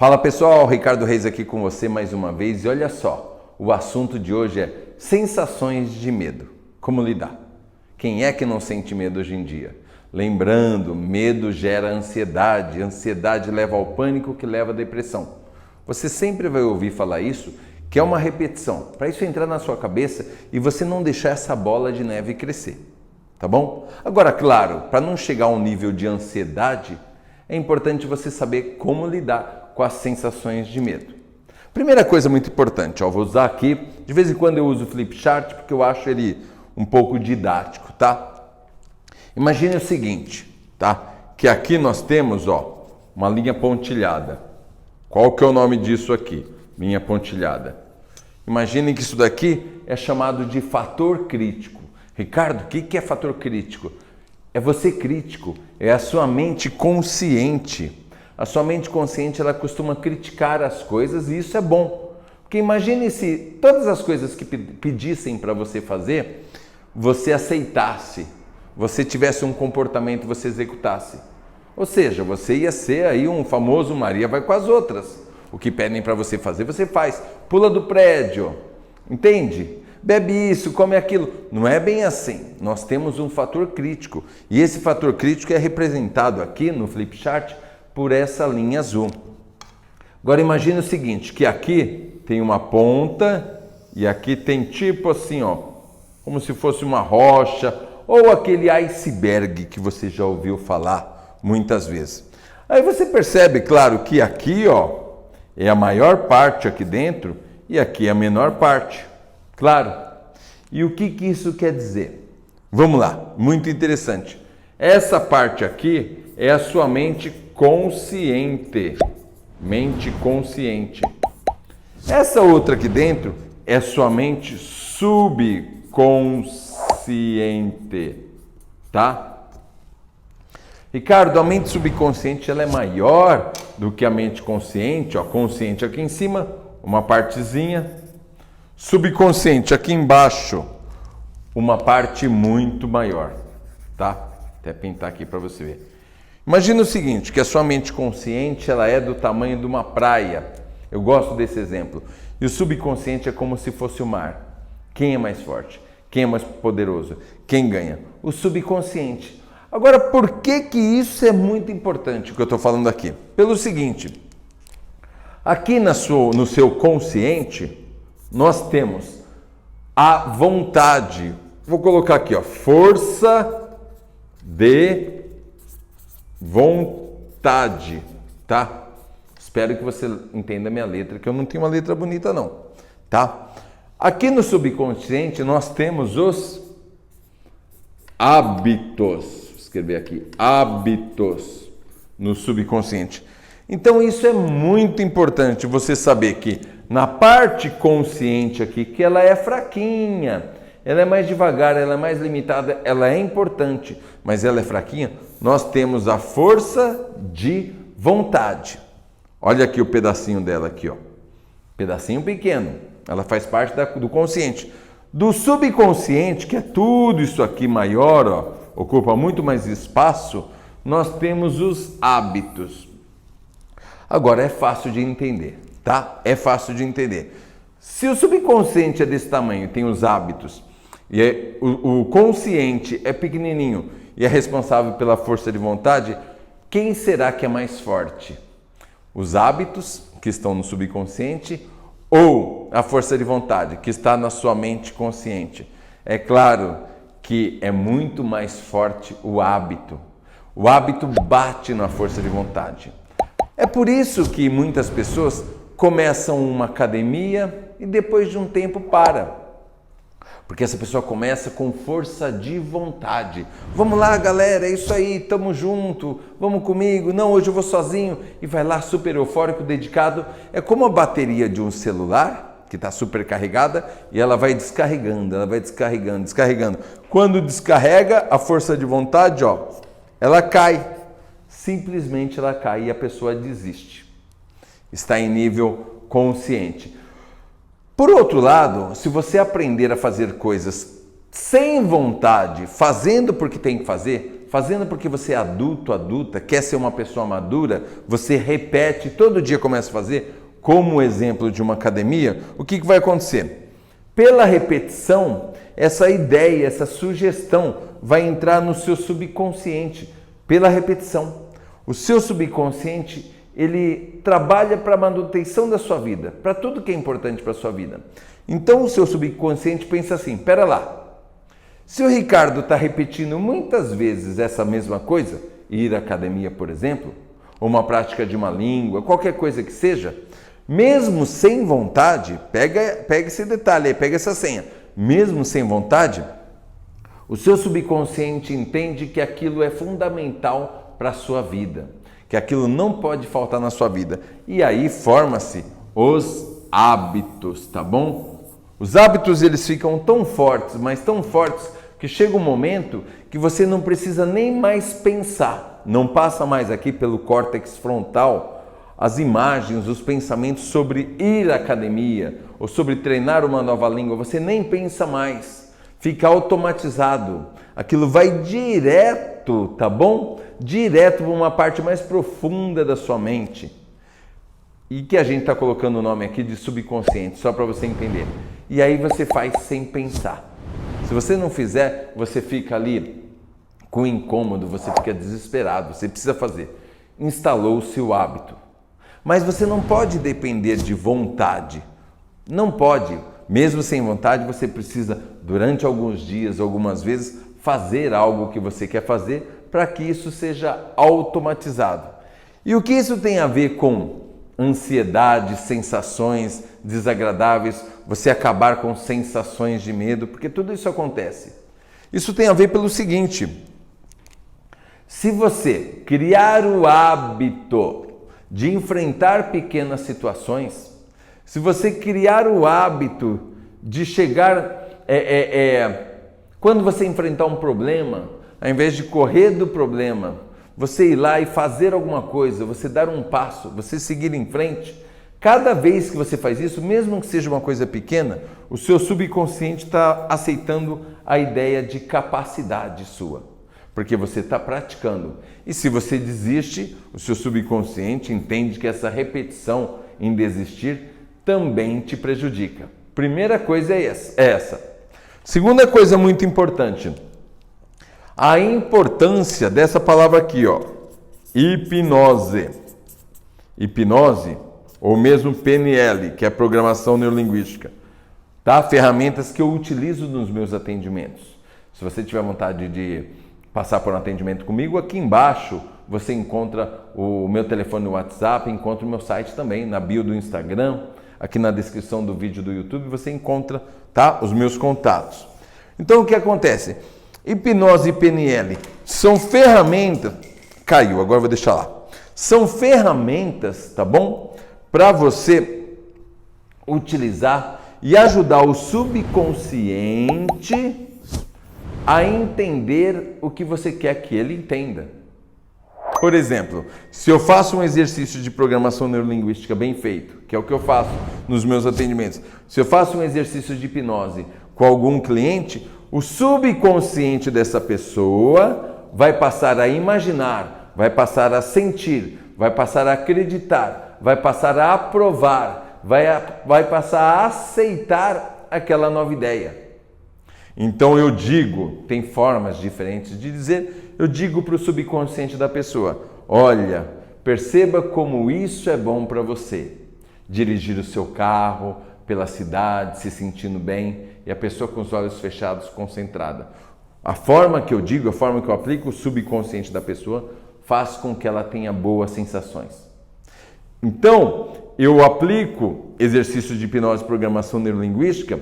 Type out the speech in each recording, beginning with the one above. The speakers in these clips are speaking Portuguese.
Fala pessoal, Ricardo Reis aqui com você mais uma vez e olha só, o assunto de hoje é sensações de medo, como lidar? Quem é que não sente medo hoje em dia? Lembrando, medo gera ansiedade, ansiedade leva ao pânico que leva à depressão. Você sempre vai ouvir falar isso, que é uma repetição, para isso entrar na sua cabeça e você não deixar essa bola de neve crescer, tá bom? Agora, claro, para não chegar a um nível de ansiedade, é importante você saber como lidar com as sensações de medo. Primeira coisa muito importante, vou usar aqui, de vez em quando eu uso o flipchart porque eu acho ele um pouco didático, tá? Imagine o seguinte, tá? Que aqui nós temos, uma linha pontilhada. Qual que é o nome disso aqui? Linha pontilhada. Imagine que isso daqui é chamado de fator crítico. Ricardo, o que é fator crítico? É você crítico, é a sua mente consciente. A sua mente consciente, ela costuma criticar as coisas e isso é bom. Porque imagine se todas as coisas que pedissem para você fazer, você aceitasse, você tivesse um comportamento, você executasse. Ou seja, você ia ser aí um famoso Maria vai com as outras. O que pedem para você fazer, você faz. Pula do prédio, entende? Bebe isso, come aquilo. Não é bem assim. Nós temos um fator crítico. E esse fator crítico é representado aqui no flipchart por essa linha azul. Agora imagine o seguinte, que aqui tem uma ponta e aqui tem tipo assim, como se fosse uma rocha ou aquele iceberg que você já ouviu falar muitas vezes. Aí você percebe, claro, que aqui, é a maior parte aqui dentro e aqui é a menor parte. Claro. E o que isso quer dizer? Vamos lá, muito interessante. Essa parte aqui é a sua mente consciente. Mente consciente. Essa outra aqui dentro é a sua mente subconsciente. Tá? Ricardo, a mente subconsciente ela é maior do que a mente consciente. Consciente aqui em cima, uma partezinha. Subconsciente aqui embaixo, uma parte muito maior. Tá? Até pintar aqui para você ver. Imagina o seguinte, que a sua mente consciente ela é do tamanho de uma praia. Eu gosto desse exemplo. E o subconsciente é como se fosse o mar. Quem é mais forte? Quem é mais poderoso? Quem ganha? O subconsciente. Agora, por que isso é muito importante, o que eu estou falando aqui? Pelo seguinte, aqui no seu consciente, nós temos a vontade. Vou colocar aqui, força de vontade, tá? Espero que você entenda a minha letra, que eu não tenho uma letra bonita não, tá? Aqui no subconsciente nós temos os hábitos. Vou escrever aqui, hábitos no subconsciente. Então isso é muito importante você saber que na parte consciente aqui, que ela é fraquinha, ela é mais devagar, ela é mais limitada, ela é importante, mas ela é fraquinha. Nós temos a força de vontade. Olha aqui o pedacinho dela aqui, pedacinho pequeno. Ela faz parte do consciente. Do subconsciente, que é tudo isso aqui maior, ocupa muito mais espaço, nós temos os hábitos. Agora é fácil de entender, tá? É fácil de entender. Se o subconsciente é desse tamanho, tem os hábitos, e o consciente é pequenininho e é responsável pela força de vontade, quem será que é mais forte? Os hábitos, que estão no subconsciente, ou a força de vontade, que está na sua mente consciente? É claro que é muito mais forte o hábito. O hábito bate na força de vontade. É por isso que muitas pessoas começam uma academia e depois de um tempo para. Porque essa pessoa começa com força de vontade. Vamos lá, galera, é isso aí, tamo junto, vamos comigo. Não, hoje eu vou sozinho. E vai lá super eufórico, dedicado. É como a bateria de um celular, que está super carregada, e ela vai descarregando, descarregando. Quando descarrega, a força de vontade, ela cai. Simplesmente ela cai e a pessoa desiste. Está em nível consciente. Por outro lado, se você aprender a fazer coisas sem vontade, fazendo porque tem que fazer, fazendo porque você é adulto, adulta, quer ser uma pessoa madura, você repete, todo dia começa a fazer, como exemplo de uma academia, o que vai acontecer? Pela repetição, essa ideia, essa sugestão vai entrar no seu subconsciente, pela repetição. O seu subconsciente, ele trabalha para a manutenção da sua vida, para tudo que é importante para a sua vida. Então o seu subconsciente pensa assim, pera lá, se o Ricardo está repetindo muitas vezes essa mesma coisa, ir à academia, por exemplo, ou uma prática de uma língua, qualquer coisa que seja, mesmo sem vontade, pega esse detalhe aí, pega essa senha, mesmo sem vontade, o seu subconsciente entende que aquilo é fundamental para a sua vida, que aquilo não pode faltar na sua vida. E aí forma-se os hábitos, tá bom? Os hábitos, eles ficam tão fortes, mas tão fortes, que chega um momento que você não precisa nem mais pensar, não passa mais aqui pelo córtex frontal as imagens, os pensamentos sobre ir à academia ou sobre treinar uma nova língua, você nem pensa mais, fica automatizado, aquilo vai direto, tá bom? Direto para uma parte mais profunda da sua mente e que a gente está colocando o nome aqui de subconsciente, só para você entender. E aí você faz sem pensar. Se você não fizer, você fica ali com incômodo, você fica desesperado, você precisa fazer. Instalou-se o hábito. Mas você não pode depender de vontade. Não pode. Mesmo sem vontade, você precisa, durante alguns dias, algumas vezes, fazer algo que você quer fazer para que isso seja automatizado. E o que isso tem a ver com ansiedade, sensações desagradáveis, você acabar com sensações de medo, porque tudo isso acontece. Isso tem a ver pelo seguinte: se você criar o hábito de enfrentar pequenas situações, se você criar o hábito de chegar, quando você enfrentar um problema, ao invés de correr do problema, você ir lá e fazer alguma coisa, você dar um passo, você seguir em frente, cada vez que você faz isso, mesmo que seja uma coisa pequena, o seu subconsciente está aceitando a ideia de capacidade sua, porque você está praticando. E se você desiste, o seu subconsciente entende que essa repetição em desistir também te prejudica. Primeira coisa é essa. Segunda coisa muito importante, a importância dessa palavra aqui, ó, hipnose. Hipnose, ou mesmo PNL, que é programação neurolinguística, tá? Ferramentas que eu utilizo nos meus atendimentos. Se você tiver vontade de passar por um atendimento comigo, aqui embaixo você encontra o meu telefone no WhatsApp, encontra o meu site também, na bio do Instagram, aqui na descrição do vídeo do YouTube você encontra, tá? Os meus contatos. Então o que acontece? Hipnose e PNL são ferramentas, caiu, agora eu vou deixar lá. São ferramentas, tá bom? Para você utilizar e ajudar o subconsciente a entender o que você quer que ele entenda. Por exemplo, se eu faço um exercício de programação neurolinguística bem feito, que é o que eu faço nos meus atendimentos, se eu faço um exercício de hipnose com algum cliente, o subconsciente dessa pessoa vai passar a imaginar, vai passar a sentir, vai passar a acreditar, vai passar a aprovar, vai passar a aceitar aquela nova ideia. Então eu digo, tem formas diferentes de dizer, eu digo para o subconsciente da pessoa, olha, perceba como isso é bom para você. Dirigir o seu carro pela cidade, se sentindo bem, e a pessoa com os olhos fechados, concentrada. A forma que eu digo, a forma que eu aplico, o subconsciente da pessoa faz com que ela tenha boas sensações. Então, eu aplico exercícios de hipnose e programação neurolinguística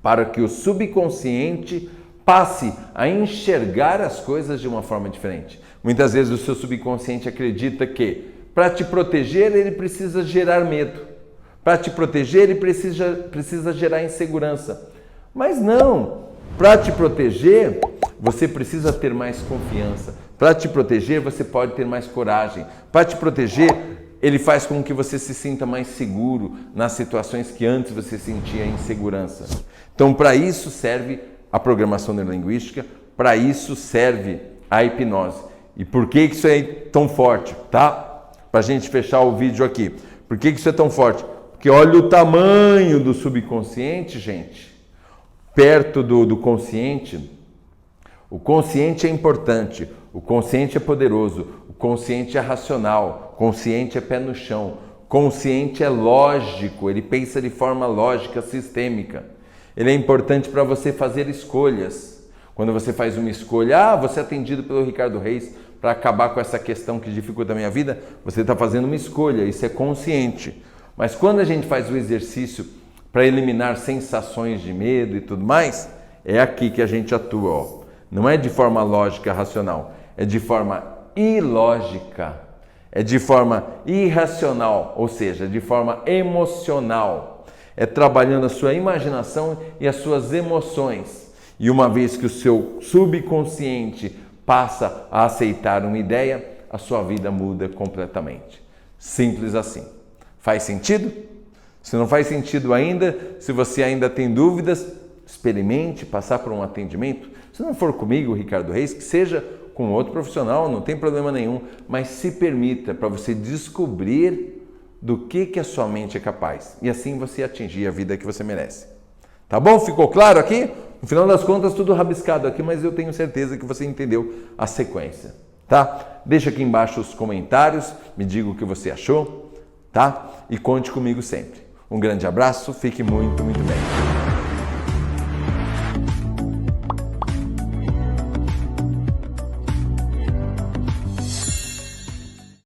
para que o subconsciente passe a enxergar as coisas de uma forma diferente. Muitas vezes o seu subconsciente acredita que para te proteger ele precisa gerar medo. Para te proteger ele precisa gerar insegurança. Mas não, para te proteger você precisa ter mais confiança. Para te proteger você pode ter mais coragem. Para te proteger ele faz com que você se sinta mais seguro nas situações que antes você sentia insegurança. Então para isso serve a programação neurolinguística, para isso serve a hipnose. E por que isso é tão forte, tá? Para a gente fechar o vídeo aqui. Por que isso é tão forte? Porque olha o tamanho do subconsciente, gente. Perto do consciente. O consciente é importante, o consciente é poderoso, o consciente é racional, o consciente é pé no chão, o consciente é lógico, ele pensa de forma lógica, sistêmica. Ele é importante para você fazer escolhas. Quando você faz uma escolha, você é atendido pelo Ricardo Reis para acabar com essa questão que dificulta a minha vida, você está fazendo uma escolha, isso é consciente. Mas quando a gente faz o exercício para eliminar sensações de medo e tudo mais, é aqui que a gente atua, ó. Não é de forma lógica, racional, é de forma ilógica, é de forma irracional, ou seja, de forma emocional. É trabalhando a sua imaginação e as suas emoções. E uma vez que o seu subconsciente passa a aceitar uma ideia, a sua vida muda completamente. Simples assim. Faz sentido? Se não faz sentido ainda, se você ainda tem dúvidas, experimente passar por um atendimento. Se não for comigo, Ricardo Reis, que seja com outro profissional, não tem problema nenhum, mas se permita para você descobrir do que a sua mente é capaz e assim você atingir a vida que você merece. Tá bom? Ficou claro aqui? No final das contas, tudo rabiscado aqui, mas eu tenho certeza que você entendeu a sequência, tá? Deixa aqui embaixo os comentários, me diga o que você achou, tá? E conte comigo sempre. Um grande abraço, fique muito, muito bem.